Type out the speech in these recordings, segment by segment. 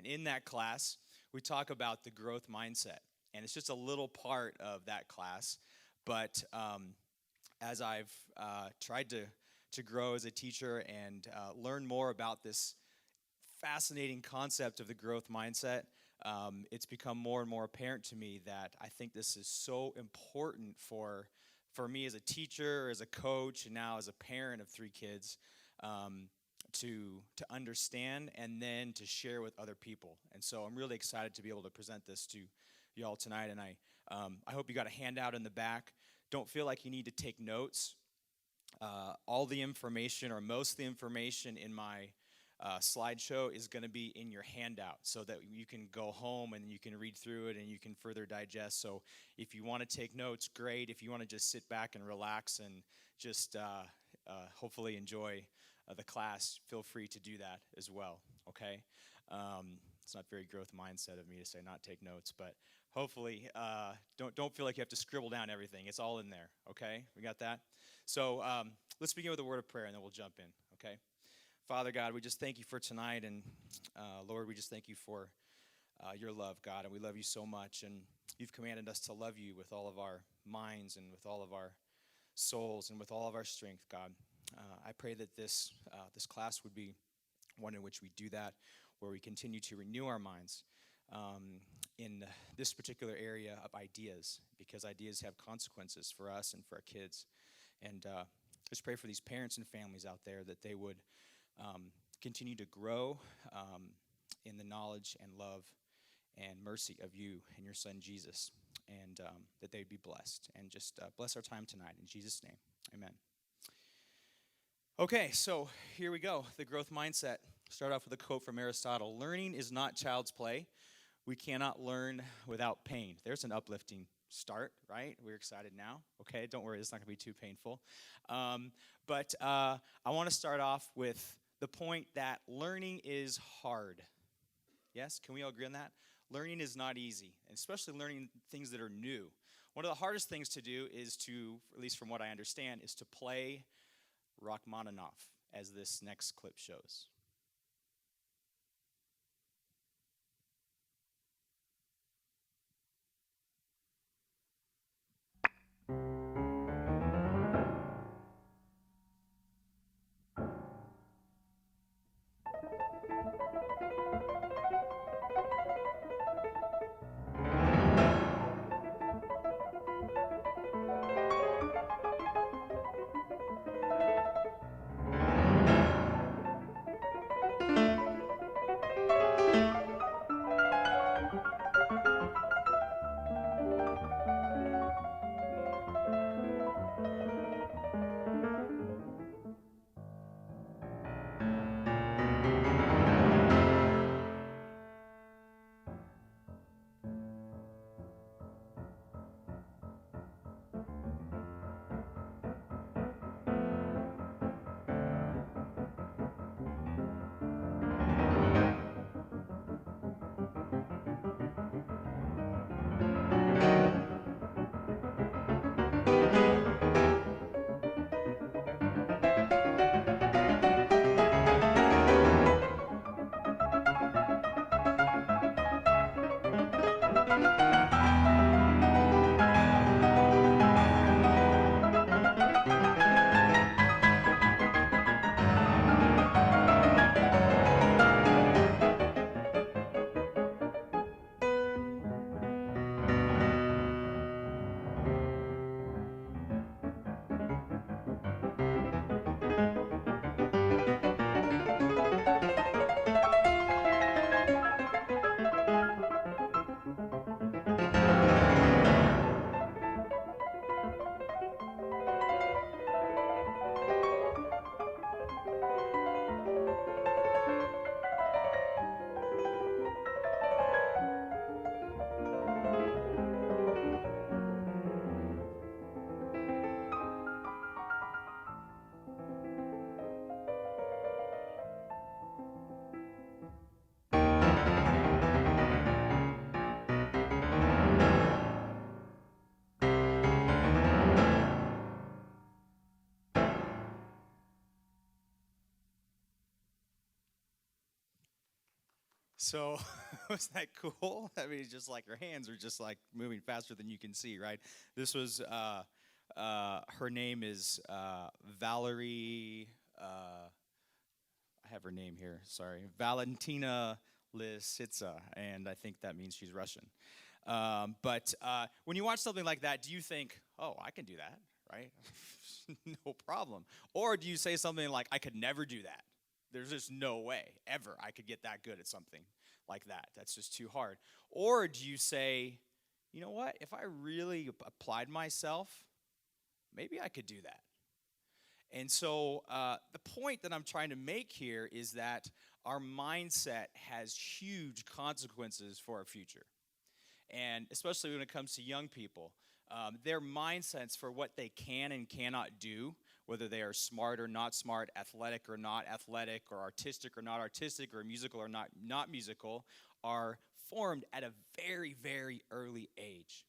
And in that class, we talk about the growth mindset. And it's just a little part of that class. But as I've tried to grow as a teacher and learn more about this fascinating concept of the growth mindset, it's become more and more apparent to me that I think this is so important for me as a teacher, as a coach, and now as a parent of three kids, to understand and then to share with other people. And so I'm really excited to be able to present this to y'all tonight. And I hope you got a handout in the back. Don't feel like you need to take notes. All the information, or most of the information in my slideshow, is going to be in your handout, so that you can go home and you can read through it and you can further digest. So if you want to take notes, great. If you want to just sit back and relax and just hopefully enjoy the class, feel free to do that as well, okay? It's not very growth mindset of me to say not take notes, but hopefully don't feel like you have to scribble down everything. It's all in there, okay? We got that? So let's begin with a word of prayer, and then we'll jump in, okay? Father God, we just thank you for tonight, and Lord, we just thank you for your love, God, and we love you so much, and you've commanded us to love you with all of our minds and with all of our souls and with all of our strength, God. I pray that this class would be one in which we do that, where we continue to renew our minds in this particular area of ideas, because ideas have consequences for us and for our kids. And just pray for these parents and families out there that they would continue to grow in the knowledge and love and mercy of you and your son Jesus, and that they'd be blessed. And just bless our time tonight. In Jesus' name, amen. Okay, so here we go. The growth mindset. Start off with a quote from Aristotle. Learning is not child's play. We cannot learn without pain. There's an uplifting start, right? We're excited now. Okay, don't worry, it's not going to be too painful. But I want to start off with the point that learning is hard. Yes, can we all agree on that? Learning is not easy, especially learning things that are new. One of the hardest things to do is to, at least from what I understand, is to play Rachmaninoff, as this next clip shows. So was that cool? I mean, just like your hands are just like moving faster than you can see, right? This was her name is Valerie. I have her name here. Sorry, Valentina Lisitsa, and I think that means she's Russian. But when you watch something like that, do you think, "Oh, I can do that"? Right? No problem. Or do you say something like, "I could never do that"? There's just no way ever I could get that good at something like that. That's just too hard. Or do you say, you know what? If I really applied myself, maybe I could do that. And so the point that I'm trying to make here is that our mindset has huge consequences for our future. And especially when it comes to young people, their mindsets for what they can and cannot do, whether they are smart or not smart, athletic or not athletic, or artistic or not artistic, or musical or not musical, are formed at a very, very early age.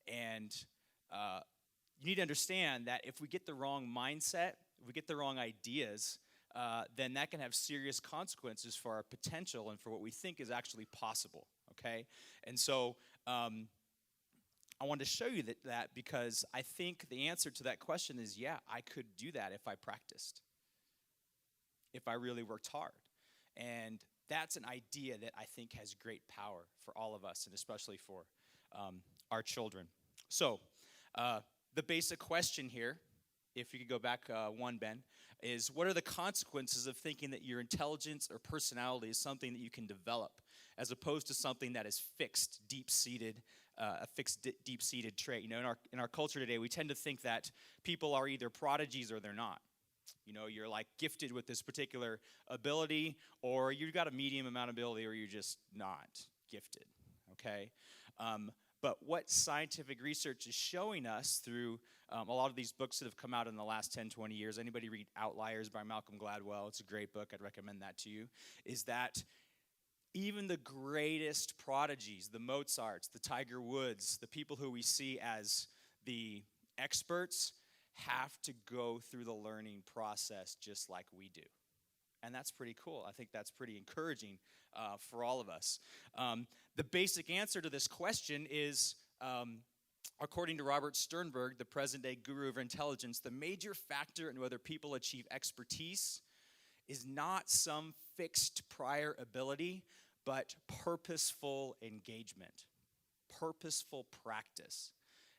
And you need to understand that if we get the wrong mindset, if we get the wrong ideas, then that can have serious consequences for our potential and for what we think is actually possible, okay? And so I wanted to show you that because I think the answer to that question is, yeah, I could do that if I practiced, if I really worked hard. And that's an idea that I think has great power for all of us, and especially for our children. So the basic question here, if you could go back one, Ben, is what are the consequences of thinking that your intelligence or personality is something that you can develop, as opposed to something that is fixed, deep-seated, a fixed, deep-seated trait? You know, in our culture today, we tend to think that people are either prodigies or they're not. You know, you're like gifted with this particular ability, or you've got a medium amount of ability, or you're just not gifted, okay? But what scientific research is showing us through a lot of these books that have come out in the last 10, 20 years, anybody read Outliers by Malcolm Gladwell? It's a great book. I'd recommend that to you. Is that even the greatest prodigies, the Mozarts, the Tiger Woods, the people who we see as the experts, have to go through the learning process just like we do. And that's pretty cool. I think that's pretty encouraging for all of us. The basic answer to this question is, according to Robert Sternberg, the present-day guru of intelligence, the major factor in whether people achieve expertise is not some fixed prior ability, but purposeful engagement, purposeful practice.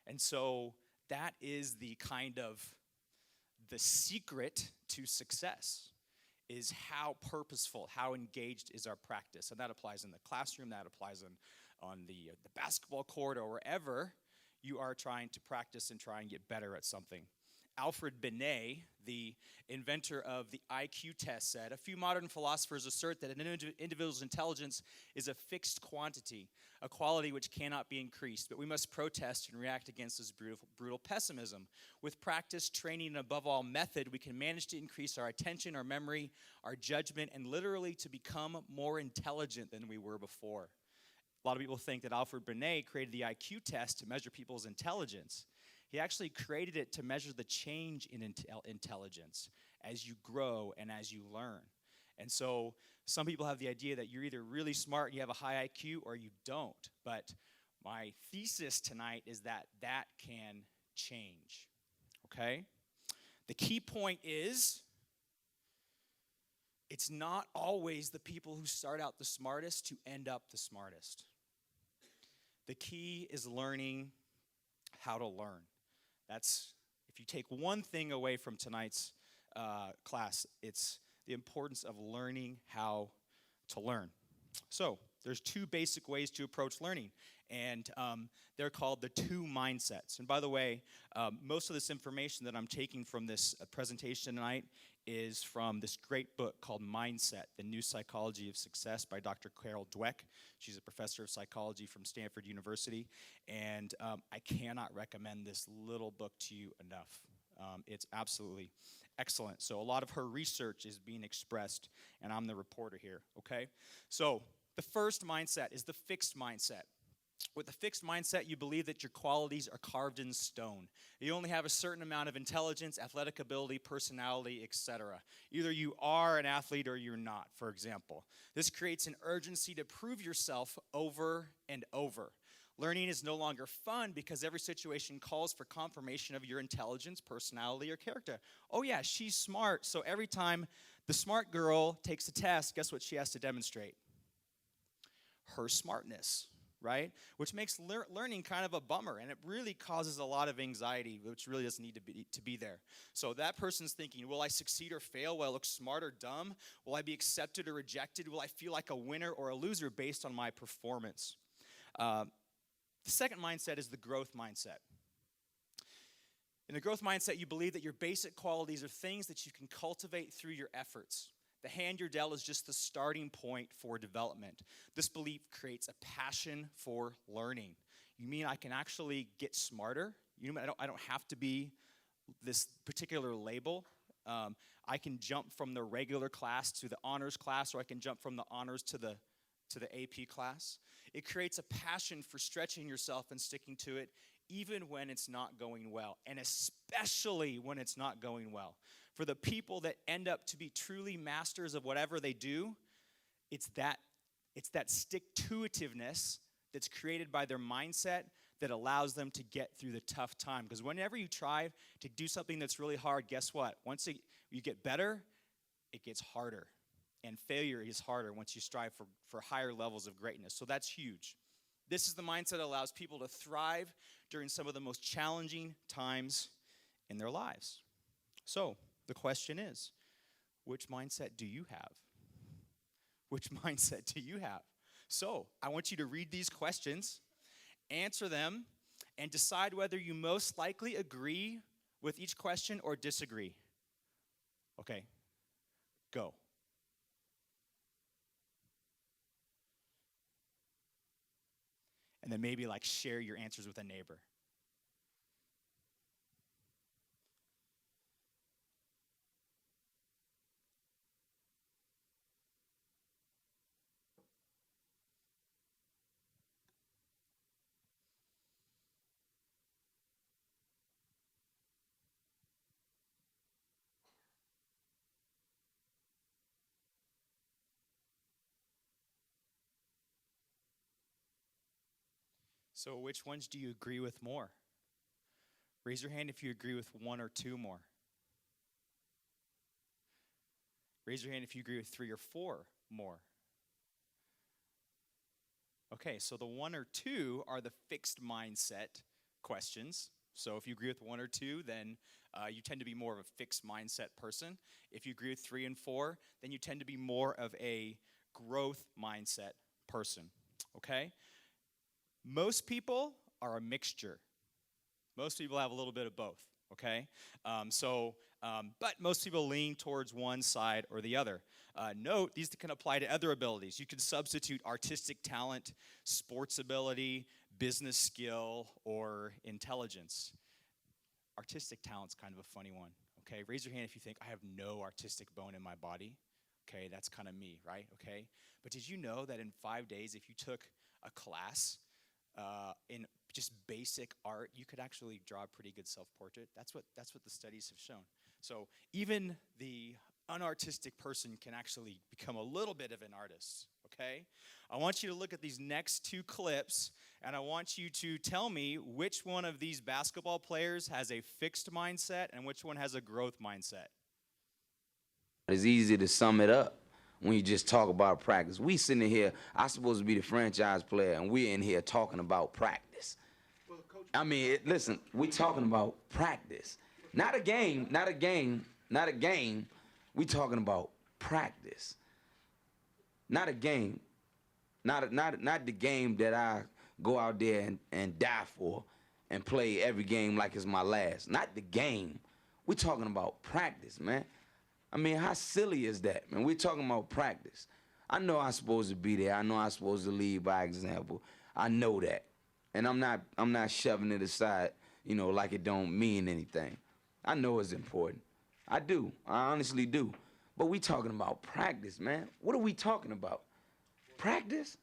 And so that is the kind of the secret to success, is how purposeful, how engaged is our practice. And that applies in the classroom, that applies on the basketball court, or wherever you are trying to practice and try and get better at something. Alfred Binet, the inventor of the IQ test, said, "A few modern philosophers assert that an individual's intelligence is a fixed quantity, a quality which cannot be increased, but we must protest and react against this brutal pessimism. With practice, training, and above all method, we can manage to increase our attention, our memory, our judgment, and literally to become more intelligent than we were before." A lot of people think that Alfred Binet created the IQ test to measure people's intelligence. He actually created it to measure the change in intelligence as you grow and as you learn. And so some people have the idea that you're either really smart and you have a high IQ, or you don't. But my thesis tonight is that that can change, okay? The key point is, it's not always the people who start out the smartest who end up the smartest. The key is learning how to learn. That's, if you take one thing away from tonight's class, it's the importance of learning how to learn. So there's two basic ways to approach learning, and they're called the two mindsets. And by the way, most of this information that I'm taking from this presentation tonight is from this great book called Mindset, The New Psychology of Success by Dr. Carol Dweck. She's a professor of psychology from Stanford University, and I cannot recommend this little book to you enough. It's absolutely excellent. So a lot of her research is being expressed, and I'm the reporter here, okay? So the first mindset is the fixed mindset. With a fixed mindset, you believe that your qualities are carved in stone. You only have a certain amount of intelligence, athletic ability, personality, etc. Either you are an athlete or you're not, for example. This creates an urgency to prove yourself over and over. Learning is no longer fun because every situation calls for confirmation of your intelligence, personality, or character. Oh, yeah, she's smart. So every time the smart girl takes a test, guess what she has to demonstrate? Her smartness, right? Which makes learning kind of a bummer, and it really causes a lot of anxiety, which really doesn't need to be there. So that person's thinking, will I succeed or fail? Will I look smart or dumb? Will I be accepted or rejected? Will I feel like a winner or a loser based on my performance? The second mindset is the growth mindset. In the growth mindset, you believe that your basic qualities are things that you can cultivate through your efforts. The hand you're dealt is just the starting point for development. This belief creates a passion for learning. You mean I can actually get smarter? You mean I don't have to be this particular label? I can jump from the regular class to the honors class, or I can jump from the honors to the AP class. It creates a passion for stretching yourself and sticking to it, even when it's not going well, and especially when it's not going well. For the people that end up to be truly masters of whatever they do, it's that stick-to-itiveness that's created by their mindset that allows them to get through the tough time. Because whenever you try to do something that's really hard, guess what? Once you get better, it gets harder. And failure is harder once you strive for higher levels of greatness. So that's huge. This is the mindset that allows people to thrive during some of the most challenging times in their lives. So the question is, which mindset do you have? Which mindset do you have? So I want you to read these questions, answer them, and decide whether you most likely agree with each question or disagree. Okay, go. And then maybe share your answers with a neighbor. So which ones do you agree with more? Raise your hand if you agree with one or two more. Raise your hand if you agree with three or four more. Okay, so the one or two are the fixed mindset questions. So if you agree with one or two, then you tend to be more of a fixed mindset person. If you agree with three and four, then you tend to be more of a growth mindset person, okay? Most people are a mixture. Most people have a little bit of both, okay? But most people lean towards one side or the other. Note, these can apply to other abilities. You can substitute artistic talent, sports ability, business skill, or intelligence. Artistic talent's kind of a funny one, okay? Raise your hand if you think, I have no artistic bone in my body. Okay, that's kind of me, right? Okay? But did you know that in 5 days, if you took a class in just basic art, you could actually draw a pretty good self-portrait? That's what the studies have shown. So even the unartistic person can actually become a little bit of an artist, okay? I want you to look at these next two clips, and I want you to tell me which one of these basketball players has a fixed mindset and which one has a growth mindset. It's easy to sum it up when you just talk about practice. We sitting here, I'm supposed to be the franchise player, and we're in here talking about practice. Well, Coach, I mean, listen, we're talking about practice. Not a game. We're talking about practice. Not a game. Not the game that I go out there and die for and play every game like it's my last. Not the game. We're talking about practice, man. I mean, how silly is that, man? We're talking about practice. I know I'm supposed to be there. I know I'm supposed to lead by example. I know that. And I'm not shoving it aside, like it don't mean anything. I know it's important. I do. I honestly do. But we talking about practice, man. What are we talking about? Practice?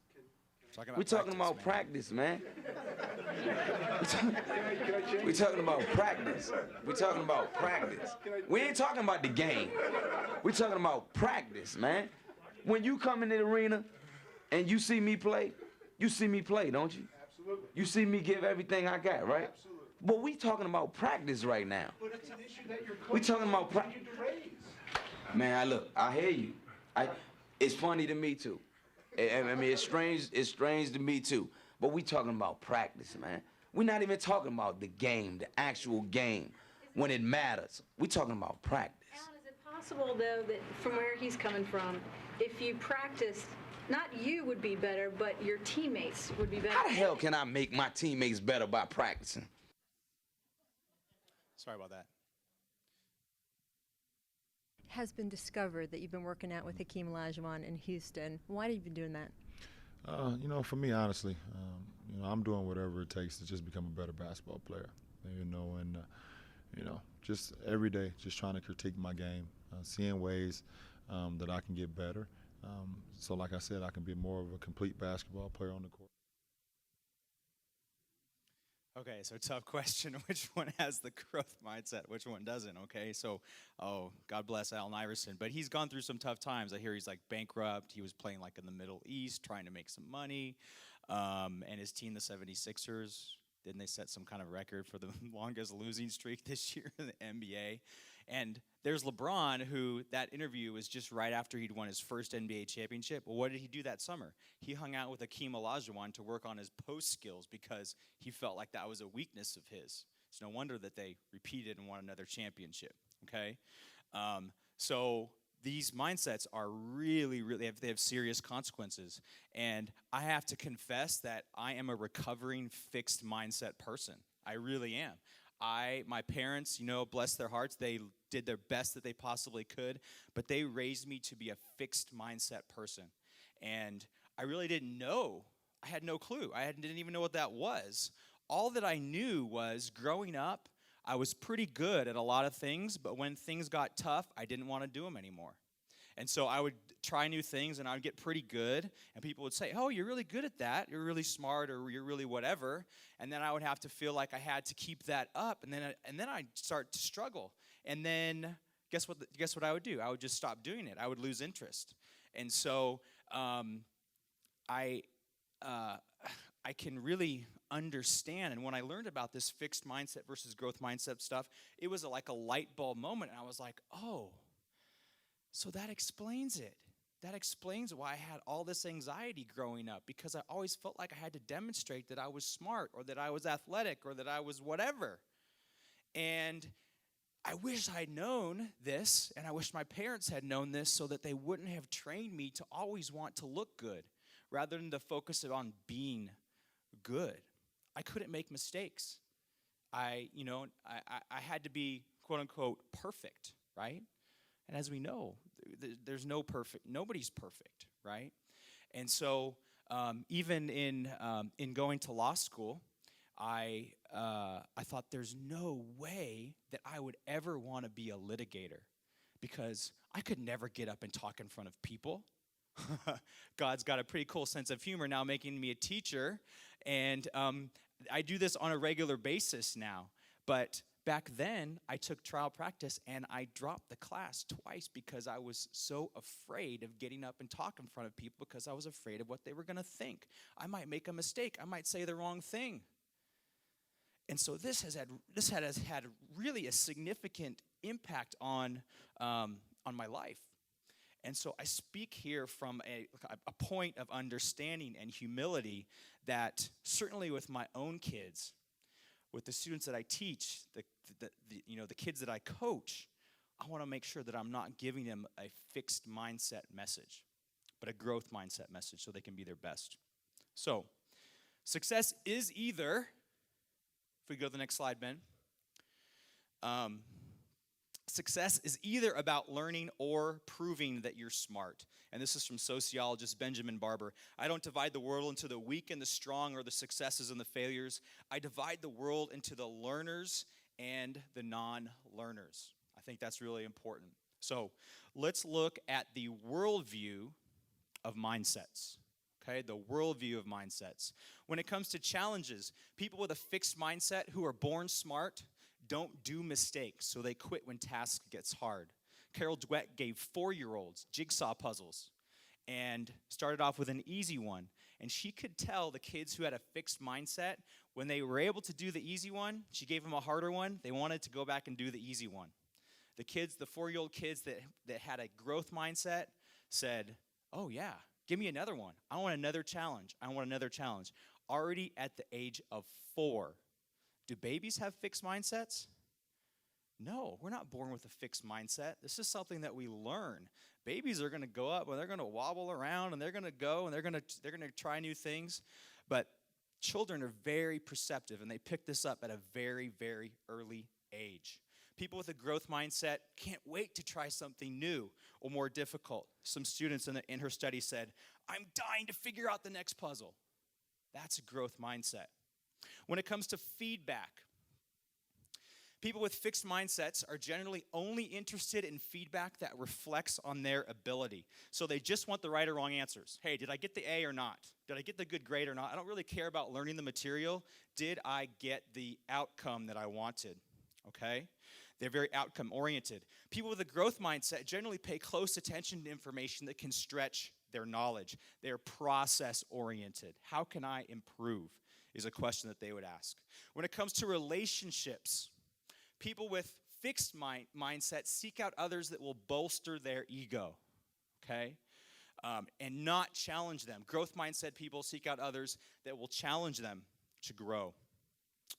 We're talking about practice, man. We're talking about practice. We're talking about practice. We ain't talking about the game. We're talking about practice, man. When you come in the arena and you see me play, don't you? Absolutely. You see me give everything I got, right? Absolutely. But we talking about practice right now. But it's an issue that your We coach talking about continue to raise. Man, I hear you. It's funny to me too. I mean, it's strange to me too. But we talking about practice, man. We're not even talking about the game, the actual game, when it matters. We talking about practice. Alan, is it possible, though, that from where he's coming from, if you practiced, not you would be better, but your teammates would be better? How the hell can I make my teammates better by practicing? Sorry about that. Has been discovered that you've been working out with Hakeem Olajuwon in Houston. Why have you been doing that? For me, honestly, I'm doing whatever it takes to just become a better basketball player. Just every day, just trying to critique my game, seeing ways that I can get better. So like I said, I can be more of a complete basketball player on the court. Okay, so tough question. Which one has the growth mindset? Which one doesn't? Okay, so, God bless Allen Iverson. But he's gone through some tough times. I hear he's like bankrupt. He was playing like in the Middle East, trying to make some money. And his team, the 76ers, didn't they set some kind of record for the longest losing streak this year in the NBA? And there's LeBron, who that interview was just right after he'd won his first NBA championship. Well, what did he do that summer? He hung out with Hakeem Olajuwon to work on his post skills because he felt like that was a weakness of his. It's no wonder that they repeated and won another championship, okay? So these mindsets are really, they have serious consequences. And I have to confess that I am a recovering fixed mindset person. I really am. My parents, bless their hearts, they did their best that they possibly could, but they raised me to be a fixed mindset person. And I really didn't know. I had no clue. Didn't even know what that was. All that I knew was growing up, I was pretty good at a lot of things, but when things got tough, I didn't want to do them anymore. And so I would try new things, and I would get pretty good, and people would say, oh, you're really good at that, you're really smart, or you're really whatever, and then I would have to feel like I had to keep that up, and then I'd start to struggle. And then guess what I would do? I would just stop doing it. I would lose interest. And so I can really understand, and when I learned about this fixed mindset versus growth mindset stuff, it was like a light bulb moment, and I was like, oh, so that explains it. That explains why I had all this anxiety growing up, because I always felt like I had to demonstrate that I was smart or that I was athletic or that I was whatever. And I wish I'd known this, and I wish my parents had known this so that they wouldn't have trained me to always want to look good rather than to focus it on being good. I couldn't make mistakes. I had to be, quote unquote, perfect, right? And as we know, there's nobody's perfect, right? And so even in going to law school, I thought there's no way that I would ever want to be a litigator, because I could never get up and talk in front of people. God's got a pretty cool sense of humor now, making me a teacher, and I do this on a regular basis now. But back then, I took trial practice, and I dropped the class twice because I was so afraid of getting up and talking in front of people, because I was afraid of what they were going to think. I might make a mistake. I might say the wrong thing. And so this has had really a significant impact on my life. And so I speak here from a point of understanding and humility that certainly with my own kids, with the students that I teach, the kids that I coach, I want to make sure that I'm not giving them a fixed mindset message, but a growth mindset message so they can be their best. So, success is either, if we go to the next slide, Ben, success is either about learning or proving that you're smart. And this is from sociologist Benjamin Barber. I don't divide the world into the weak and the strong, or the successes and the failures. I divide the world into the learners and the non-learners. I think that's really important. So let's look at the worldview of mindsets. okay? The worldview of mindsets. When it comes to challenges, people with a fixed mindset who are born smart don't do mistakes, so they quit when task gets hard. Carol Dweck gave 4-year-olds jigsaw puzzles and started off with an easy one. And she could tell the kids who had a fixed mindset, when they were able to do the easy one, she gave them a harder one, they wanted to go back and do the easy one. The 4-year-old kids that had a growth mindset said, oh yeah, give me another one. I want another challenge. I want another challenge. Already at the age of 4. Do babies have fixed mindsets? No, we're not born with a fixed mindset. This is something that we learn. Babies are going to go up and they're going to wobble around and they're going to go and they're going to try new things. But children are very perceptive and they pick this up at a very, very early age. People with a growth mindset can't wait to try something new or more difficult. Some students in her study said, I'm dying to figure out the next puzzle. That's a growth mindset. When it comes to feedback, people with fixed mindsets are generally only interested in feedback that reflects on their ability. So they just want the right or wrong answers. Hey, did I get the A or not? Did I get the good grade or not? I don't really care about learning the material. Did I get the outcome that I wanted? Okay? They're very outcome-oriented. People with a growth mindset generally pay close attention to information that can stretch their knowledge. They're process-oriented. How can I improve is a question that they would ask. When it comes to relationships, people with fixed mindsets seek out others that will bolster their ego, okay, and not challenge them. Growth mindset people seek out others that will challenge them to grow.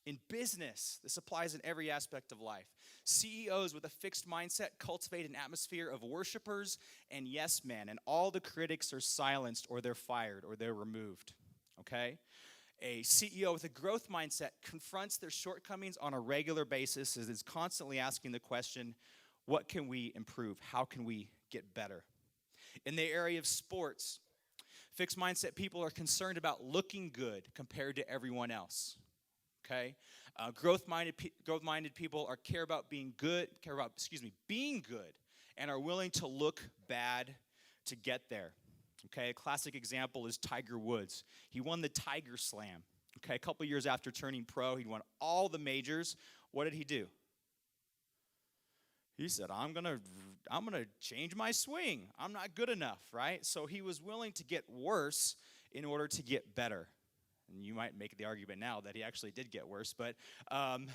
In business, this applies in every aspect of life. CEOs with a fixed mindset cultivate an atmosphere of worshipers and yes men, and all the critics are silenced or they're fired or they're removed, okay? A CEO with a growth mindset confronts their shortcomings on a regular basis and is constantly asking the question, what can we improve? How can we get better? In the area of sports, fixed mindset people are concerned about looking good compared to everyone else. Okay, growth-minded people care about being good, and are willing to look bad to get there. Okay, a classic example is Tiger Woods. He won the Tiger Slam. Okay, a couple years after turning pro, he'd won all the majors. What did he do? He said, I'm gonna change my swing. I'm not good enough, right? So he was willing to get worse in order to get better. And you might make the argument now that he actually did get worse, but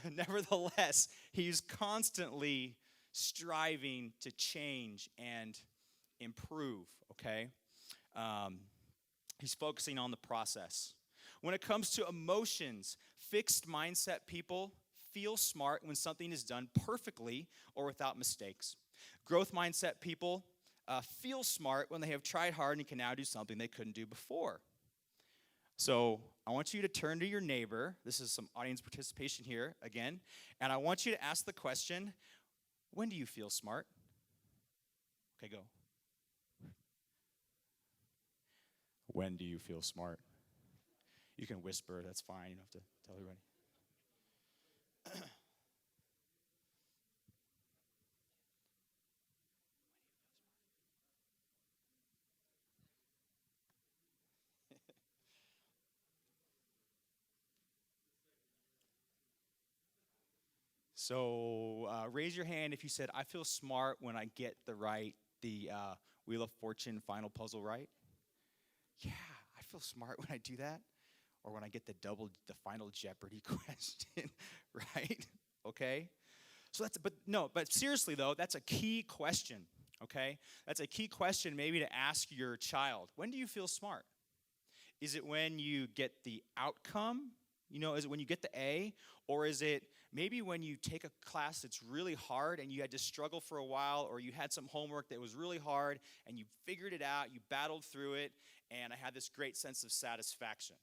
nevertheless, he's constantly striving to change and improve, okay? He's focusing on the process. When it comes to emotions, fixed mindset people feel smart when something is done perfectly or without mistakes. Growth mindset people feel smart when they have tried hard and can now do something they couldn't do before. So I want you to turn to your neighbor. This is some audience participation here again. And I want you to ask the question, when do you feel smart? Okay, go. When do you feel smart? You can whisper, that's fine. You don't have to tell everybody. So raise your hand if you said, I feel smart when I get the Wheel of Fortune final puzzle right. Yeah, I feel smart when I do that. Or when I get the final Jeopardy question, right? Okay? So but seriously though, that's a key question, okay? That's a key question maybe to ask your child. When do you feel smart? Is it when you get the outcome? Is it when you get the A? Or is it maybe when you take a class that's really hard and you had to struggle for a while, or you had some homework that was really hard and you figured it out, you battled through it, and I had this great sense of satisfaction.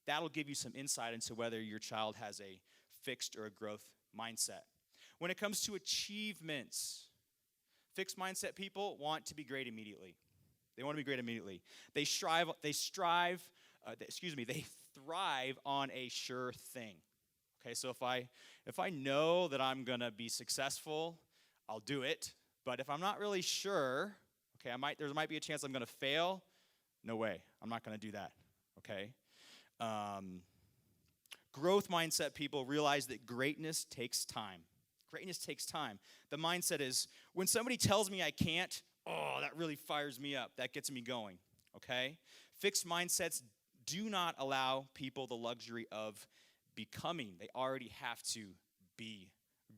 That'll give you some insight into whether your child has a fixed or a growth mindset. When it comes to achievements, fixed mindset people want to be great immediately. They want to be great immediately. They thrive on a sure thing. Okay, so if I know that I'm gonna be successful, I'll do it. But if I'm not really sure, okay, there might be a chance I'm gonna fail. No way. I'm not going to do that. Okay? Growth mindset people realize that greatness takes time. Greatness takes time. The mindset is, when somebody tells me I can't, oh, that really fires me up. That gets me going. Okay? Fixed mindsets do not allow people the luxury of becoming. They already have to be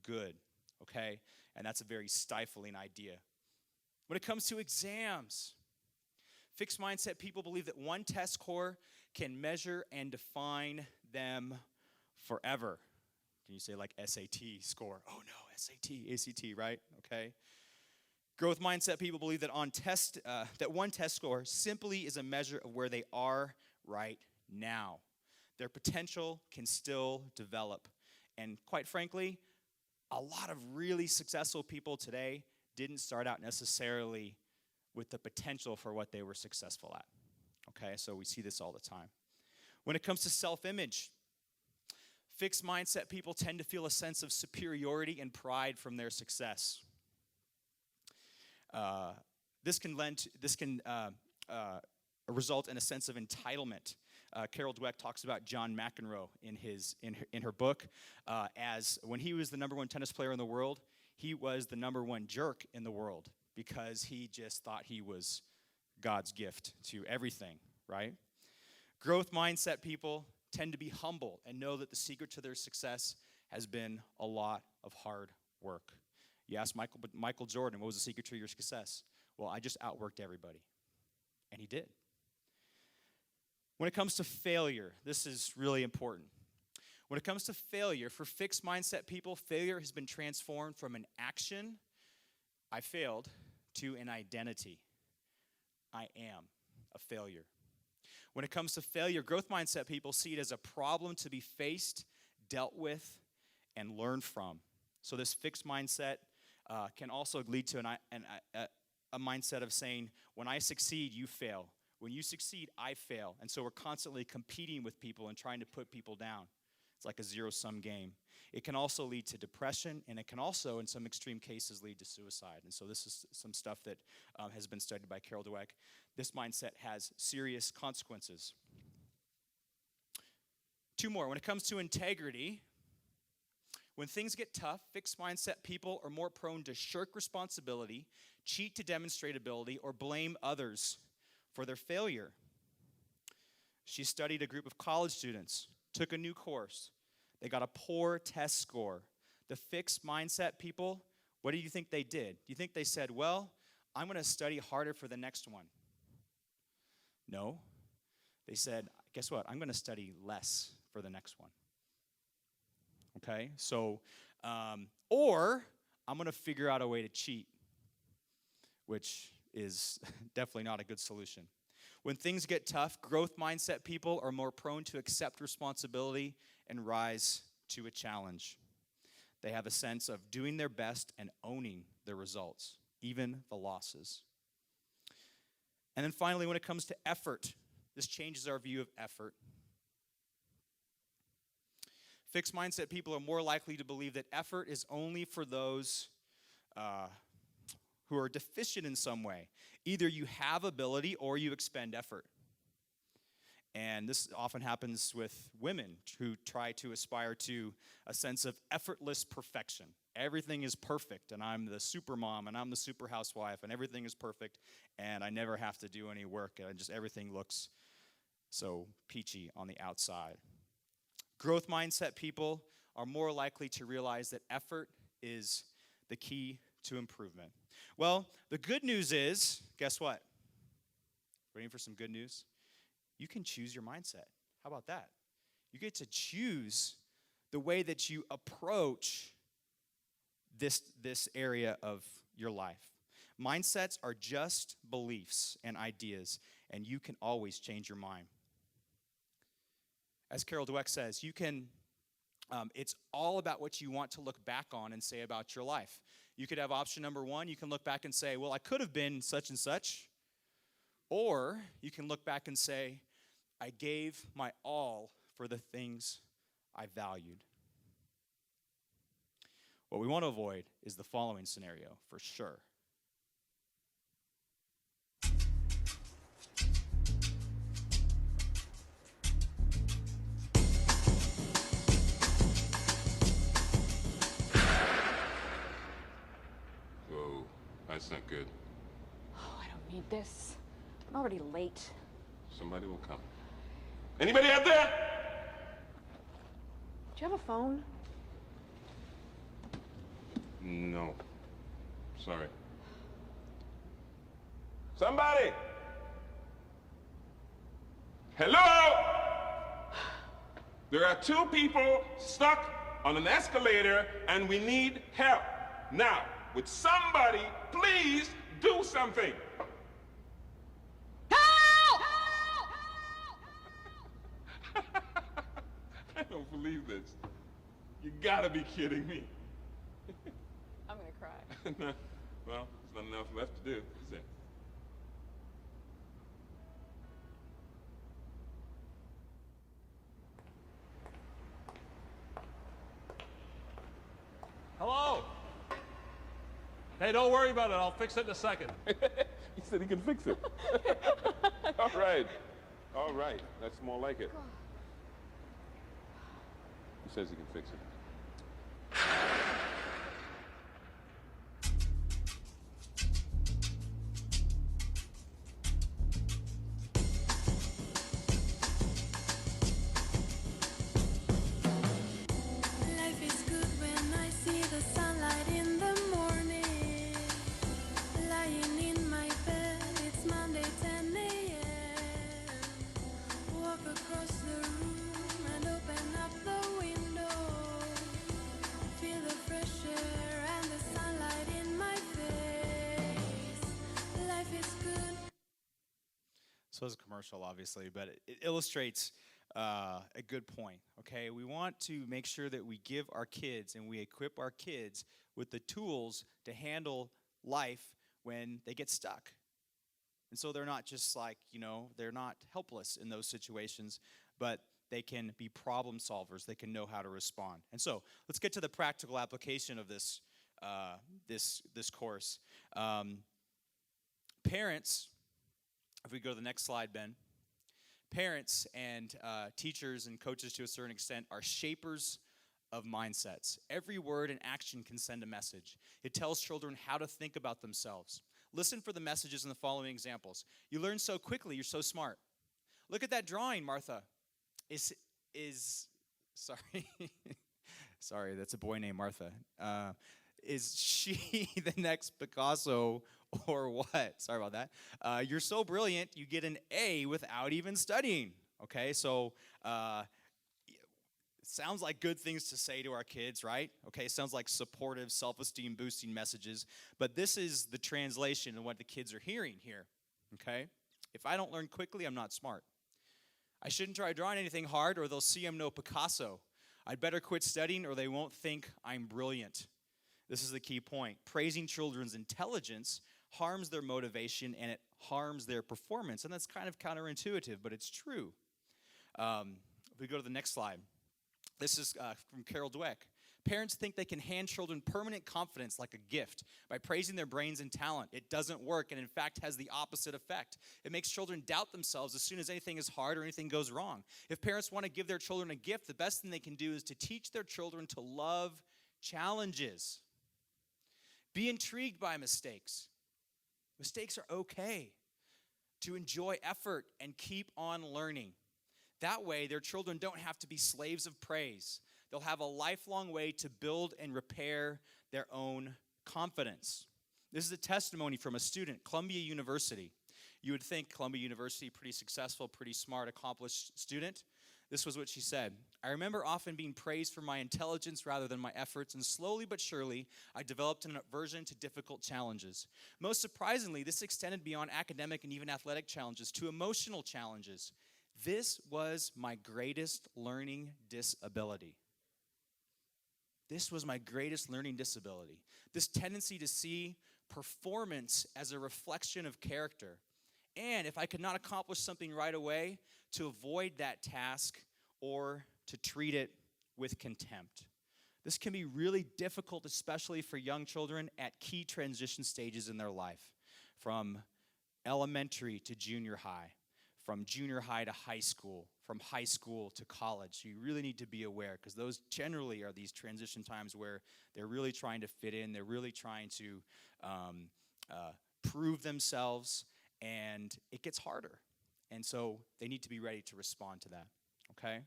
good. Okay? And that's a very stifling idea. When it comes to exams, fixed mindset people believe that one test score can measure and define them forever. Can you say like SAT score? Oh no, SAT, ACT, right? Okay. Growth mindset people believe that that one test score simply is a measure of where they are right now. Their potential can still develop. And quite frankly, a lot of really successful people today didn't start out necessarily with the potential for what they were successful at. Okay, so we see this all the time. When it comes to self-image, fixed mindset people tend to feel a sense of superiority and pride from their success. This can result in a sense of entitlement. Carol Dweck talks about John McEnroe in her book as when he was the number one tennis player in the world, he was the number one jerk in the world because he just thought he was God's gift to everything, right? Growth mindset people tend to be humble and know that the secret to their success has been a lot of hard work. You ask Michael Jordan, what was the secret to your success? Well, I just outworked everybody. And he did. When it comes to failure, this is really important. When it comes to failure, for fixed mindset people, failure has been transformed from an action, I failed, to an identity. I am a failure. When it comes to failure, growth mindset people see it as a problem to be faced, dealt with, and learned from. So this fixed mindset can also lead to a mindset of saying, when I succeed, you fail. When you succeed, I fail. And so we're constantly competing with people and trying to put people down. It's like a zero-sum game. It can also lead to depression, and it can also, in some extreme cases, lead to suicide. And so this is some stuff that has been studied by Carol Dweck. This mindset has serious consequences. Two more. When it comes to integrity, when things get tough, fixed mindset people are more prone to shirk responsibility, cheat to demonstrate ability, or blame others for their failure. She studied a group of college students, took a new course. They got a poor test score. The fixed mindset people, what do you think they did? Do you think they said, well, I'm going to study harder for the next one? No. They said, guess what? I'm going to study less for the next one. Okay? So, or I'm going to figure out a way to cheat, which is definitely not a good solution. When things get tough, growth mindset people are more prone to accept responsibility and rise to a challenge. They have a sense of doing their best and owning the results, even the losses. And then finally, when it comes to effort, this changes our view of effort. Fixed mindset people are more likely to believe that effort is only for those who are deficient in some way. Either you have ability or you expend effort. And this often happens with women who try to aspire to a sense of effortless perfection. Everything is perfect, and I'm the super mom, and I'm the super housewife, and everything is perfect, and I never have to do any work, and just everything looks so peachy on the outside. Growth mindset people are more likely to realize that effort is the key to improvement. Well, the good news is, guess what? Waiting for some good news? You can choose your mindset. How about that? You get to choose the way that you approach this area of your life. Mindsets are just beliefs and ideas, and you can always change your mind. As Carol Dweck says, you can. It's all about what you want to look back on and say about your life. You could have option number one. You can look back and say, well, I could have been such and such. Or you can look back and say, I gave my all for the things I valued. What we want to avoid is the following scenario, for sure. That's not good. Oh, I don't need this. I'm already late. Somebody will come. Anybody out there? Do you have a phone? No. Sorry. Somebody! Hello? There are 2 people stuck on an escalator and we need help. Now, would somebody please do something? Help! I don't believe this. You gotta be kidding me. I'm gonna cry. No, well, there's not enough left to do, is there? Hello? Hey, don't worry about it. I'll fix it in a second. He said he can fix it. All right. All right. That's more like it. He says he can fix it. Life is good when I see the sunlight in the morning. Lying in my bed, it's Monday 10 a.m. Walk across the room and open up the window. Feel the fresh air and the sunlight in my face. Life is good. So it's a commercial, obviously, but it illustrates a good point, okay? We want to make sure that we give our kids and we equip our kids with the tools to handle life when they get stuck. And so they're not just like, they're not helpless in those situations, but they can be problem solvers. They can know how to respond. And so let's get to the practical application of this, this course. Parents, if we go to the next slide, Ben. Parents and teachers and coaches to a certain extent are shapers of mindsets. Every word and action can send a message. It tells children how to think about themselves. Listen for the messages in the following examples. You learn so quickly, you're so smart. Look at that drawing, Martha. Sorry, that's a boy named Martha. Is she the next Picasso or what? Sorry about that. You're so brilliant, you get an A without even studying. Okay, so sounds like good things to say to our kids, right? Okay, sounds like supportive, self-esteem boosting messages. But this is the translation of what the kids are hearing here. Okay, if I don't learn quickly, I'm not smart. I shouldn't try drawing anything hard or they'll see I'm no Picasso. I'd better quit studying or they won't think I'm brilliant. This is the key point. Praising children's intelligence harms their motivation and it harms their performance. And that's kind of counterintuitive, but it's true. If we go to the next slide. This is from Carol Dweck. Parents think they can hand children permanent confidence like a gift by praising their brains and talent. It doesn't work and in fact has the opposite effect. It makes children doubt themselves as soon as anything is hard or anything goes wrong. If parents want to give their children a gift, the best thing they can do is to teach their children to love challenges. Be intrigued by mistakes. Mistakes are okay. To enjoy effort and keep on learning. That way, their children don't have to be slaves of praise. They'll have a lifelong way to build and repair their own confidence. This is a testimony from a student, Columbia University. You would think Columbia University, pretty successful, pretty smart, accomplished student. This was what she said. I remember often being praised for my intelligence rather than my efforts, and slowly but surely, I developed an aversion to difficult challenges. Most surprisingly, this extended beyond academic and even athletic challenges to emotional challenges. This was my greatest learning disability. This was my greatest learning disability. This tendency to see performance as a reflection of character. And if I could not accomplish something right away, to avoid that task or to treat it with contempt. This can be really difficult, especially for young children at key transition stages in their life, from elementary to junior high, from junior high to high school, from high school to college. So you really need to be aware because those generally are these transition times where they're really trying to fit in, they're really trying to prove themselves, and it gets harder. And so they need to be ready to respond to that, okay?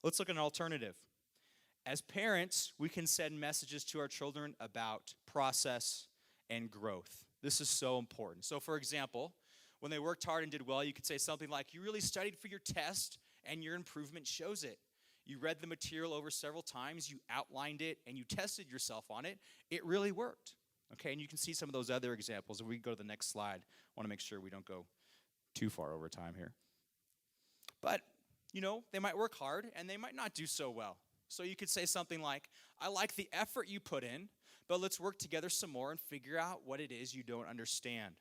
Let's look at an alternative. As parents, we can send messages to our children about process and growth. This is so important. So for example, when they worked hard and did well, you could say something like, you really studied for your test and your improvement shows it. You read the material over several times, you outlined it, and you tested yourself on it. It really worked. Okay, and you can see some of those other examples. If we go to the next slide, I want to make sure we don't go too far over time here. But, they might work hard and they might not do so well. So you could say something like, I like the effort you put in, but let's work together some more and figure out what it is you don't understand.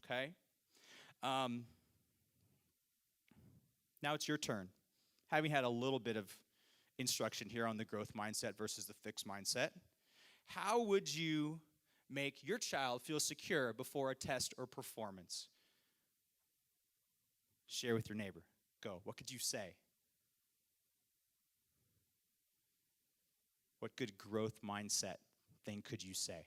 Okay? Now it's your turn. Having had a little bit of instruction here on the growth mindset versus the fixed mindset, how would you make your child feel secure before a test or performance? Share with your neighbor. Go. What could you say? What good growth mindset thing could you say?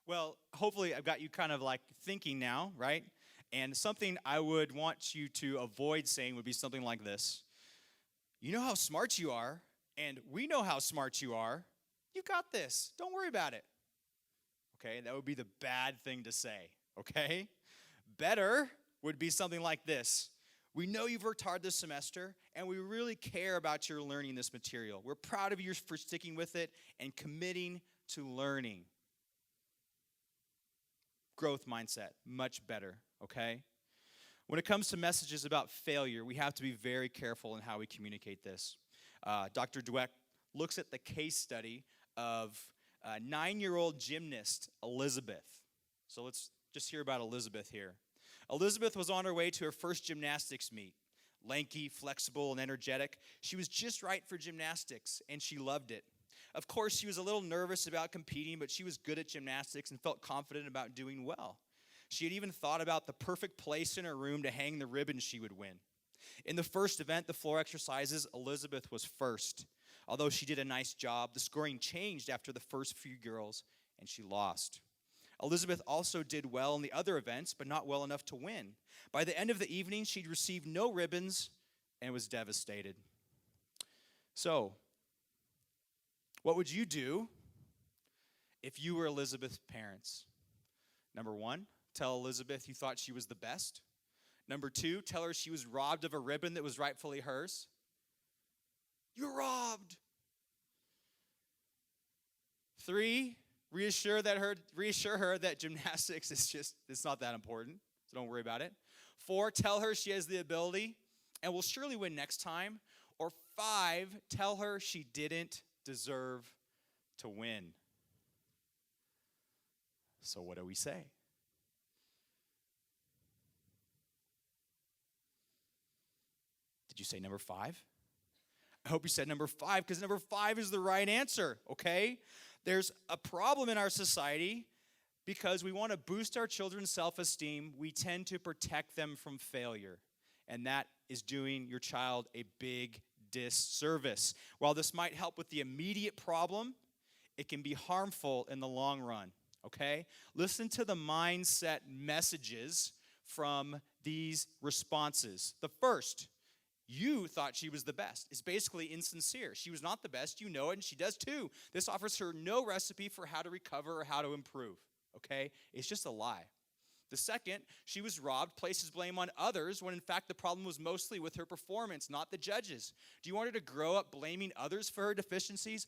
Well, hopefully I've got you kind of like thinking now, right? And something I would want you to avoid saying would be something like this. You know how smart you are, and we know how smart you are. You got this. Don't worry about it. Okay, that would be the bad thing to say, okay? Better would be something like this. We know you've worked hard this semester, and we really care about your learning this material. We're proud of you for sticking with it and committing to learning. Growth mindset, much better, okay? When it comes to messages about failure, we have to be very careful in how we communicate this. Dr. Dweck looks at the case study of a 9-year-old gymnast, Elizabeth. So let's just hear about Elizabeth here. Elizabeth was on her way to her first gymnastics meet. Lanky, flexible, and energetic, she was just right for gymnastics, and she loved it. Of course, she was a little nervous about competing, but she was good at gymnastics and felt confident about doing well. She had even thought about the perfect place in her room to hang the ribbon she would win. In the first event, the floor exercises, Elizabeth was first. Although she did a nice job, the scoring changed after the first few girls, and she lost. Elizabeth also did well in the other events, but not well enough to win. By the end of the evening, she'd received no ribbons and was devastated. So, what would you do if you were Elizabeth's parents? Number 1, tell Elizabeth you thought she was the best. Number 2, tell her she was robbed of a ribbon that was rightfully hers. You're robbed. 3, reassure her that gymnastics it's not that important, so don't worry about it. 4, tell her she has the ability and will surely win next time. Or 5, tell her she didn't deserve to win. So what do we say? Did you say number 5? I hope you said number 5, because number 5 is the right answer, okay? There's a problem in our society because we want to boost our children's self-esteem. We tend to protect them from failure, and that is doing your child a big disservice. While this might help with the immediate problem, it can be harmful in the long run, okay? Listen to the mindset messages from these responses. The first, you thought she was the best, is basically insincere. She was not the best, you know it, and she does too. This offers her no recipe for how to recover or how to improve, okay? It's just a lie. The second, she was robbed, places blame on others when in fact the problem was mostly with her performance, not the judges. Do you want her to grow up blaming others for her deficiencies?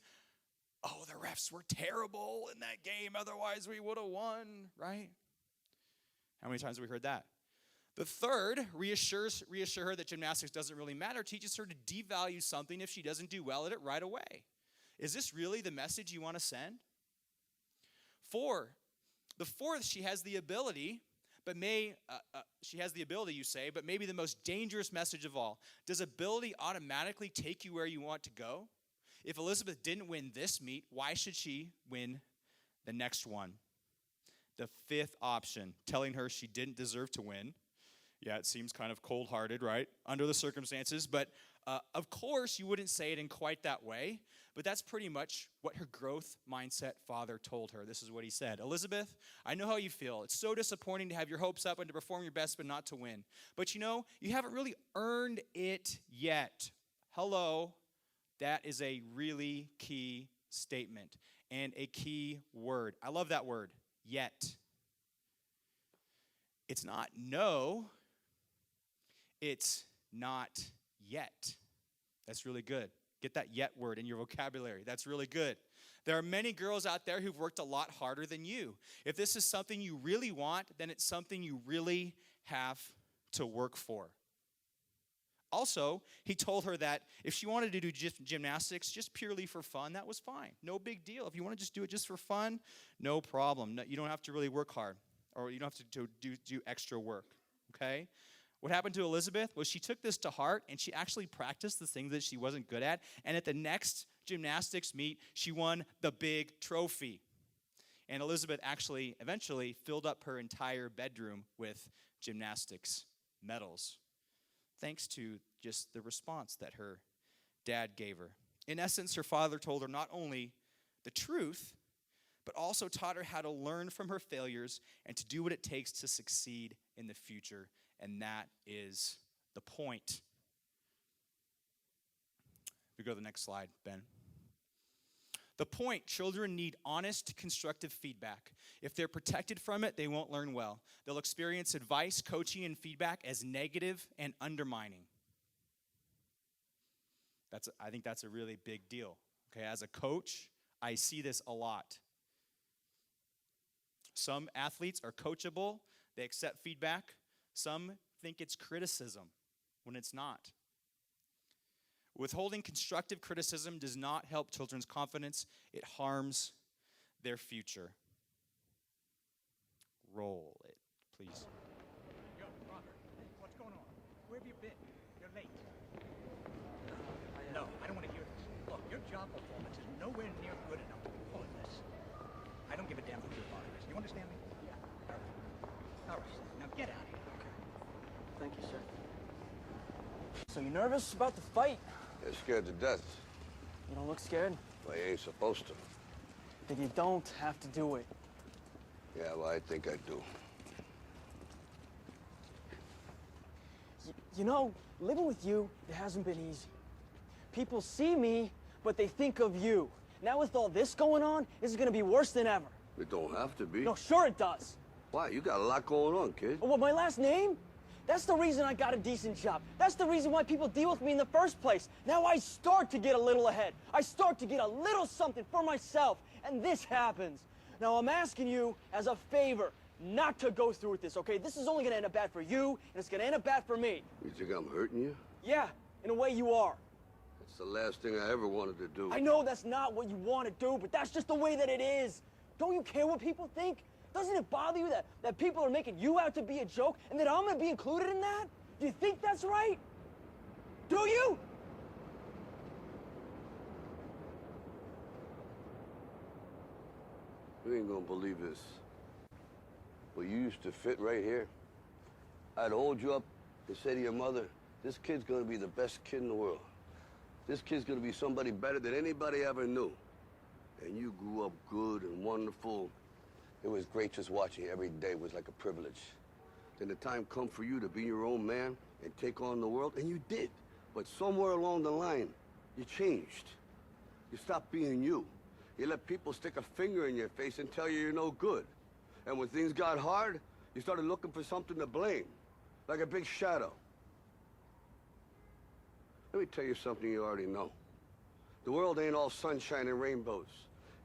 Oh, the refs were terrible in that game, otherwise we would have won, right? How many times have we heard that? The third, reassure her that gymnastics doesn't really matter, teaches her to devalue something if she doesn't do well at it right away. Is this really the message you want to send? 4, The fourth, she has the ability, you say, but maybe the most dangerous message of all. Does ability automatically take you where you want to go? If Elizabeth didn't win this meet, why should she win the next one? The fifth option, telling her she didn't deserve to win. Yeah, it seems kind of cold-hearted, right? Under the circumstances, but of course you wouldn't say it in quite that way, but that's pretty much what her growth mindset father told her. This is what he said. Elizabeth, I know how you feel. It's so disappointing to have your hopes up and to perform your best but not to win. But you know, you haven't really earned it yet. Hello, that is a really key statement and a key word. I love that word, yet. It's not no, it's not yet. That's really good. Get that yet word in your vocabulary. That's really good. There are many girls out there who've worked a lot harder than you. If this is something you really want, then it's something you really have to work for. Also, he told her that if she wanted to do gymnastics just purely for fun, that was fine. No big deal. If you want to just do it just for fun, no problem. No, you don't have to really work hard, or you don't have to do extra work, okay? What happened to Elizabeth was she took this to heart, and she actually practiced the things that she wasn't good at, and at the next gymnastics meet, she won the big trophy. And Elizabeth actually eventually filled up her entire bedroom with gymnastics medals, thanks to just the response that her dad gave her. In essence, her father told her not only the truth, but also taught her how to learn from her failures and to do what it takes to succeed in the future. And that is the point. We go to the next slide, Ben. The point, children need honest, constructive feedback. If they're protected from it, they won't learn well. They'll experience advice, coaching, and feedback as negative and undermining. I think that's a really big deal. Okay, as a coach, I see this a lot. Some athletes are coachable, they accept feedback. Some think it's criticism when it's not. Withholding constructive criticism does not help children's confidence. It harms their future. Roll it, please. Yo, Robert, what's going on? Where have you been? You're late. No, I don't want to hear this. Look, your job performance is nowhere near good enough to be pulling this. I don't give a damn what your father is. You understand me? Yeah. All right. Now get out of here. Okay. Thank you, sir. So you nervous about the fight? They're scared to death. You don't look scared? Well, you ain't supposed to. Then you don't have to do it. Yeah, well, I think I do. You know, living with you, it hasn't been easy. People see me, but they think of you. Now with all this going on, this is gonna be worse than ever. It don't have to be. No, sure it does. Why? You got a lot going on, kid. Oh, what, my last name? That's the reason I got a decent job. That's the reason why people deal with me in the first place. Now I start to get a little ahead. I start to get a little something for myself, and this happens. Now I'm asking you as a favor not to go through with this, okay? This is only gonna end up bad for you, and it's gonna end up bad for me. You think I'm hurting you? Yeah, in a way you are. That's the last thing I ever wanted to do. I know that's not what you want to do, but that's just the way that it is. Don't you care what people think? Doesn't it bother you that people are making you out to be a joke and that I'm gonna be included in that? Do you think that's right? Do you? You ain't gonna believe this. Well, you used to fit right here. I'd hold you up and say to your mother, this kid's gonna be the best kid in the world. This kid's gonna be somebody better than anybody ever knew. And you grew up good and wonderful. It was great just watching you every day. It was like a privilege. Then the time come for you to be your own man and take on the world, and you did. But somewhere along the line, you changed. You stopped being you. You let people stick a finger in your face and tell you you're no good. And when things got hard, you started looking for something to blame, like a big shadow. Let me tell you something you already know. The world ain't all sunshine and rainbows.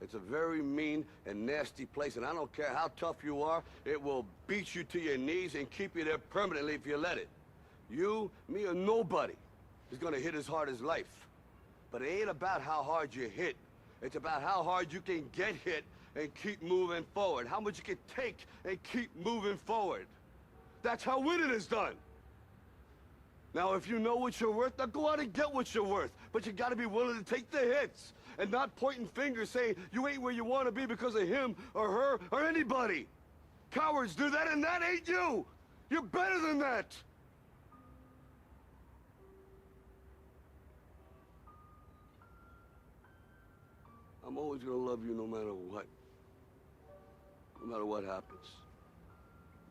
It's a very mean and nasty place, and I don't care how tough you are, it will beat you to your knees and keep you there permanently if you let it. You, me, or nobody is gonna hit as hard as life. But it ain't about how hard you hit. It's about how hard you can get hit and keep moving forward. How much you can take and keep moving forward. That's how winning is done. Now, if you know what you're worth, now go out and get what you're worth. But you gotta be willing to take the hits and not pointing fingers saying you ain't where you want to be because of him or her or anybody. Cowards do that, and that ain't you. You're better than that. I'm always gonna love you no matter what. No matter what happens.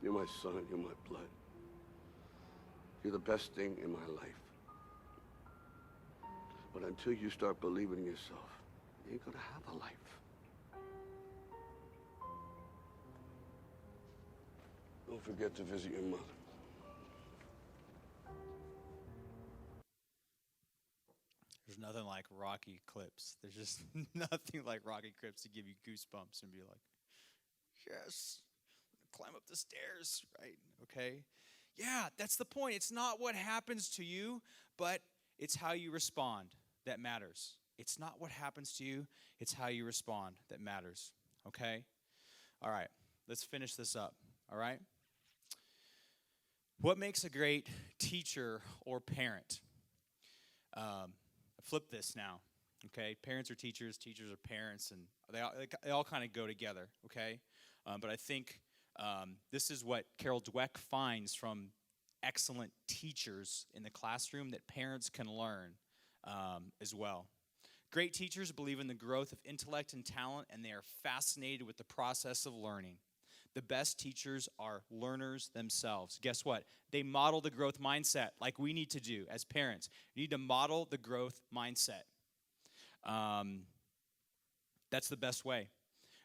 You're my son, you're my blood. You're the best thing in my life. But until you start believing in yourself, you ain't gonna have a life. Don't forget to visit your mother. There's nothing like Rocky clips. There's just nothing like Rocky clips to give you goosebumps and be like, yes, climb up the stairs, right? Okay. Yeah, that's the point. It's not what happens to you, but it's how you respond that matters. It's not what happens to you, it's how you respond that matters. Okay? All right, let's finish this up. All right? What makes a great teacher or parent? Flip this now. Okay? Parents are teachers are parents, and they all kind of go together. Okay? But I think this is what Carol Dweck finds from excellent teachers in the classroom that parents can learn as well. Great teachers believe in the growth of intellect and talent, and they are fascinated with the process of learning. The best teachers are learners themselves. Guess what? They model the growth mindset like we need to do as parents. You need to model the growth mindset. That's the best way.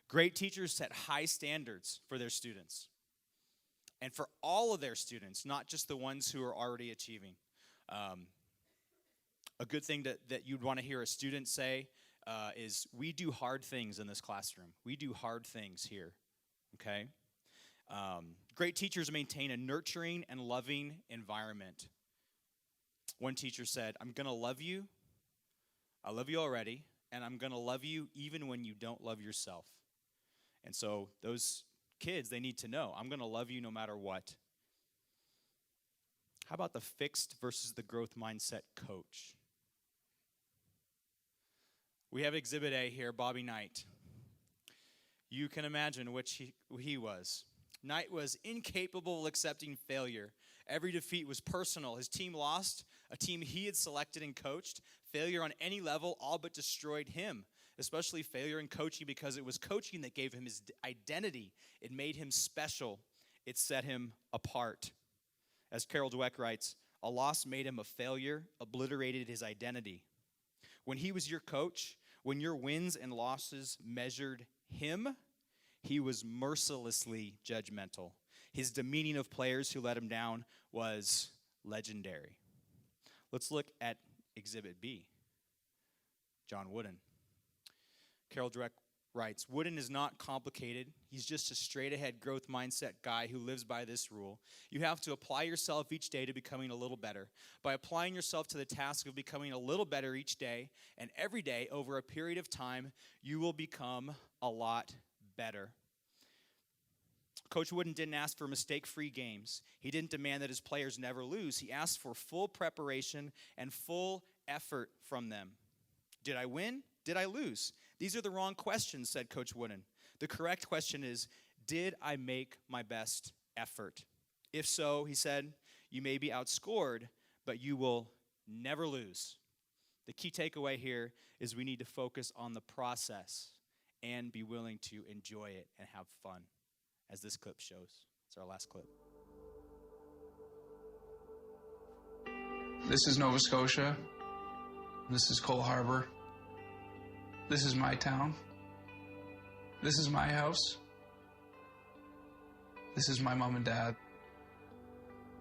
Great teachers set high standards for their students and for all of their students, not just the ones who are already achieving. A good thing that you'd want to hear a student say is, we do hard things in this classroom. We do hard things here, okay? Great teachers maintain a nurturing and loving environment. One teacher said, I'm going to love you. I love you already, and I'm going to love you even when you don't love yourself. And so those kids, they need to know, I'm going to love you no matter what. How about the fixed versus the growth mindset coach? We have Exhibit A here, Bobby Knight. You can imagine which he was. Knight was incapable of accepting failure. Every defeat was personal. His team lost, a team he had selected and coached. Failure on any level all but destroyed him, especially failure in coaching, because it was coaching that gave him his identity. It made him special. It set him apart. As Carol Dweck writes, a loss made him a failure, obliterated his identity. When he was your coach, when your wins and losses measured him, he was mercilessly judgmental. His demeaning of players who let him down was legendary. Let's look at Exhibit B, John Wooden. Carol Dweck writes, Wooden is not complicated. He's just a straight-ahead growth mindset guy who lives by this rule. You have to apply yourself each day to becoming a little better. By applying yourself to the task of becoming a little better each day and every day over a period of time, you will become a lot better. Coach Wooden didn't ask for mistake-free games. He didn't demand that his players never lose. He asked for full preparation and full effort from them. Did I win? Did I lose? These are the wrong questions, said Coach Wooden. The correct question is, did I make my best effort? If so, he said, you may be outscored, but you will never lose. The key takeaway here is we need to focus on the process and be willing to enjoy it and have fun, as this clip shows. It's our last clip. This is Nova Scotia. This is Cole Harbour. This is my town. This is my house. This is my mom and dad.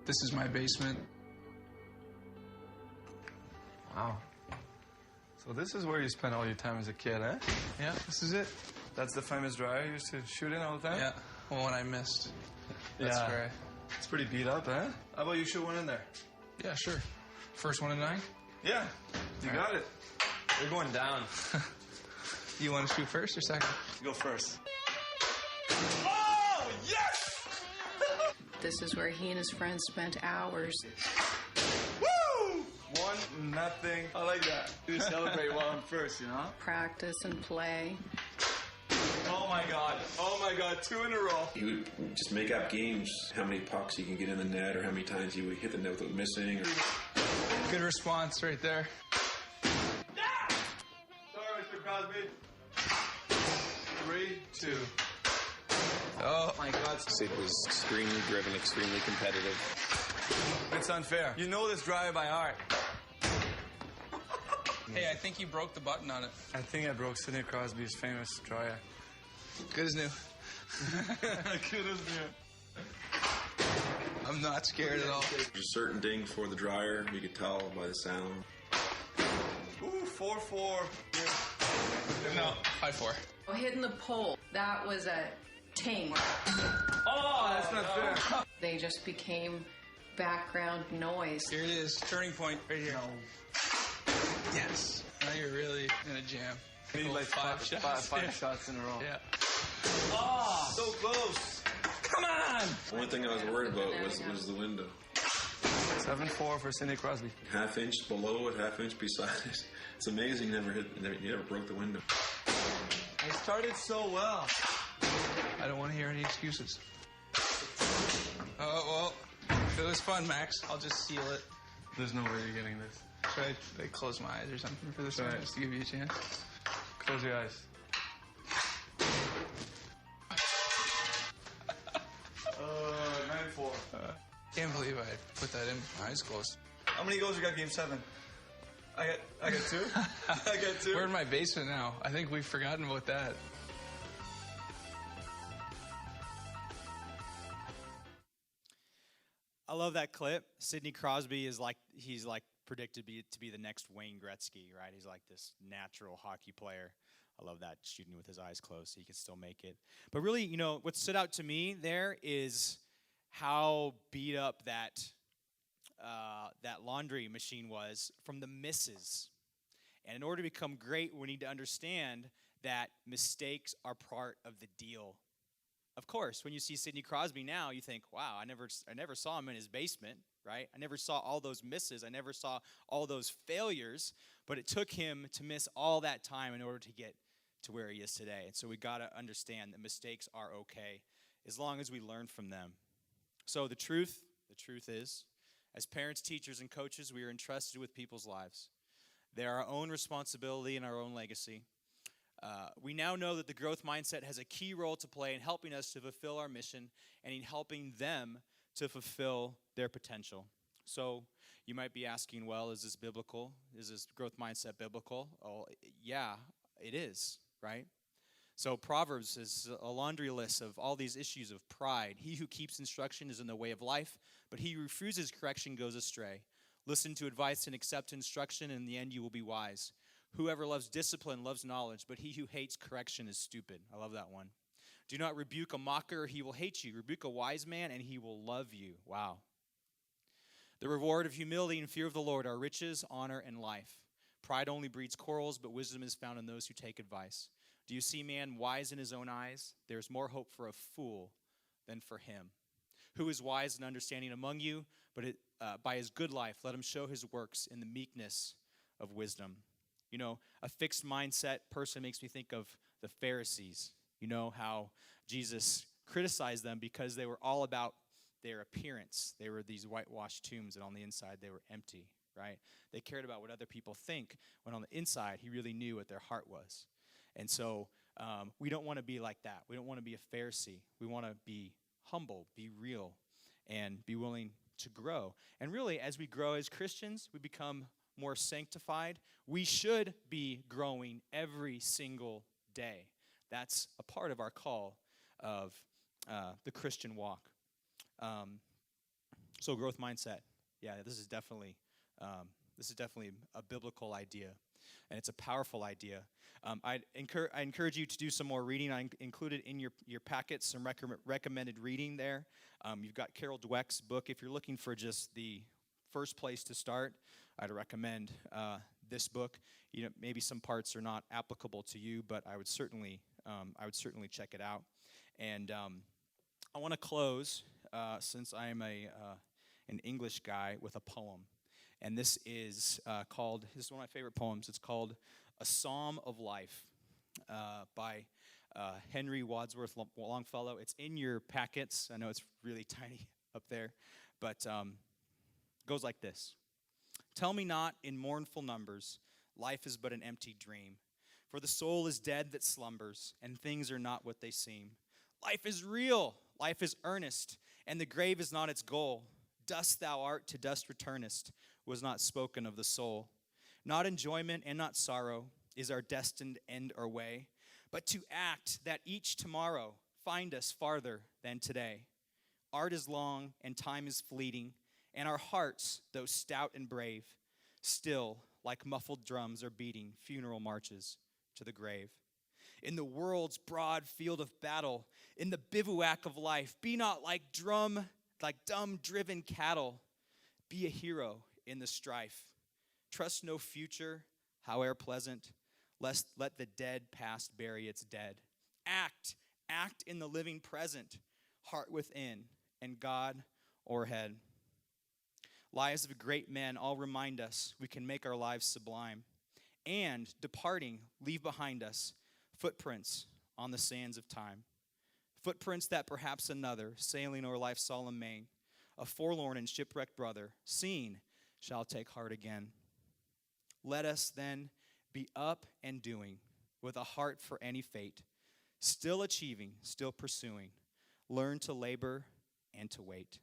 This is my basement. Wow. So this is where you spent all your time as a kid, eh? Yeah, this is it. That's the famous dryer you used to shoot in all the time? Yeah, well, when I missed. That's great. It's pretty beat up, eh? How about you shoot one in there? Yeah, sure. First one in 9? Yeah, you got it. You're going down. You want to shoot first or second? Go first. Oh, yes! This is where he and his friends spent hours. Woo! 1-0. I like that. You celebrate while I'm first, you know? Practice and play. Oh my God. Oh my God. 2 in a row. He would just make up games, how many pucks he can get in the net or how many times he would hit the net without missing. Good response right there. Sorry, Mr. Crosby. 3-2. Oh my God. Sid was extremely driven, extremely competitive. It's unfair. You know this drive by heart. Hey, I think you broke the button on it. I think I broke Sidney Crosby's famous dryer. Good as new. Good as new. I'm not scared at all. There's a certain ding for the dryer. You could tell by the sound. Ooh, 4-4. No, 5-4. Hitting the pole. That was a ting. Oh, that's not fair. They just became background noise. Here it is. Turning point right here. Yes. Now you're really in a jam. I need like five shots. Five Yeah. shots in a row. Yeah. Oh, so close. Come on! The only thing I was worried about was the window. 7-4 for Sidney Crosby. Half inch below it, half inch beside it. It's amazing. He never broke the window. I started so well. I don't want to hear any excuses. Oh, well, if it was fun, Max, I'll just seal it. There's no way you're getting this. Should I like, close my eyes or something for this Try one, it. just to give you a chance? Close your eyes. Uh, 9-4. Can't believe I put that in with my eyes closed. How many goals you got game 7? I got 2. I got 2. We're in my basement now. I think we've forgotten about that. I love that clip. Sidney Crosby is he's predicted to be the next Wayne Gretzky, right? He's like this natural hockey player. I love that, shooting with his eyes closed so he can still make it. But really, you know, what stood out to me there is how beat up that laundry machine was from the misses. And in order to become great, we need to understand that mistakes are part of the deal. Of course, when you see Sidney Crosby now, you think, wow, I never saw him in his basement, right? I never saw all those misses. I never saw all those failures. But it took him to miss all that time in order to get to where he is today. And so we got to understand that mistakes are okay as long as we learn from them. So the truth is, as parents, teachers, and coaches, we are entrusted with people's lives. They are our own responsibility and our own legacy. We now know that the growth mindset has a key role to play in helping us to fulfill our mission and in helping them to fulfill their potential. So you might be asking, well, is this biblical? Is this growth mindset biblical? Oh, yeah, it is, right? So Proverbs is a laundry list of all these issues of pride. He who keeps instruction is in the way of life, but he who refuses correction goes astray. Listen to advice and accept instruction, and in the end you will be wise. Whoever loves discipline loves knowledge, but he who hates correction is stupid. I love that one. Do not rebuke a mocker, or he will hate you. Rebuke a wise man, and he will love you. Wow. The reward of humility and fear of the Lord are riches, honor, and life. Pride only breeds quarrels, but wisdom is found in those who take advice. Do you see man wise in his own eyes? There's more hope for a fool than for him. Who is wise and understanding among you? But by his good life, let him show his works in the meekness of wisdom. You know, a fixed mindset person makes me think of the Pharisees. You know how Jesus criticized them because they were all about their appearance. They were these whitewashed tombs, and on the inside they were empty, right? They cared about what other people think, when on the inside he really knew what their heart was. And so we don't want to be like that. We don't want to be a Pharisee. We want to be humble, be real, and be willing to grow. And really, as we grow as Christians, we become more sanctified. We should be growing every single day. That's a part of our call of the Christian walk. So growth mindset. Yeah, this is definitely a biblical idea, and it's a powerful idea. I encourage you to do some more reading. I included in your packets some recommended reading there. You've got Carol Dweck's book. If you're looking for just the first place to start, I'd recommend this book. You know, maybe some parts are not applicable to you, but I would certainly I would certainly check it out. And I want to close, since I am an English guy, with a poem. And this is one of my favorite poems. It's called A Psalm of Life by Henry Wadsworth Longfellow. It's in your packets. I know it's really tiny up there, but goes like this. Tell me not in mournful numbers, life is but an empty dream. For the soul is dead that slumbers, and things are not what they seem. Life is real, life is earnest, and the grave is not its goal. Dust thou art, to dust returnest, was not spoken of the soul. Not enjoyment and not sorrow is our destined end or way, but to act that each tomorrow find us farther than today. Art is long and time is fleeting, and our hearts, though stout and brave, still, like muffled drums, are beating funeral marches to the grave. In the world's broad field of battle, in the bivouac of life, be not like dumb driven cattle. Be a hero in the strife. Trust no future, howe'er pleasant, lest let the dead past bury its dead. Act in the living present, heart within, and God o'erhead. Lives of great men all remind us we can make our lives sublime, and, departing, leave behind us footprints on the sands of time. Footprints that perhaps another, sailing o'er life's solemn main, a forlorn and shipwrecked brother, seen, shall take heart again. Let us, then, be up and doing, with a heart for any fate, still achieving, still pursuing, learn to labor and to wait.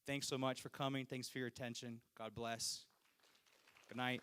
Thanks so much for coming. Thanks for your attention. God bless. Good night.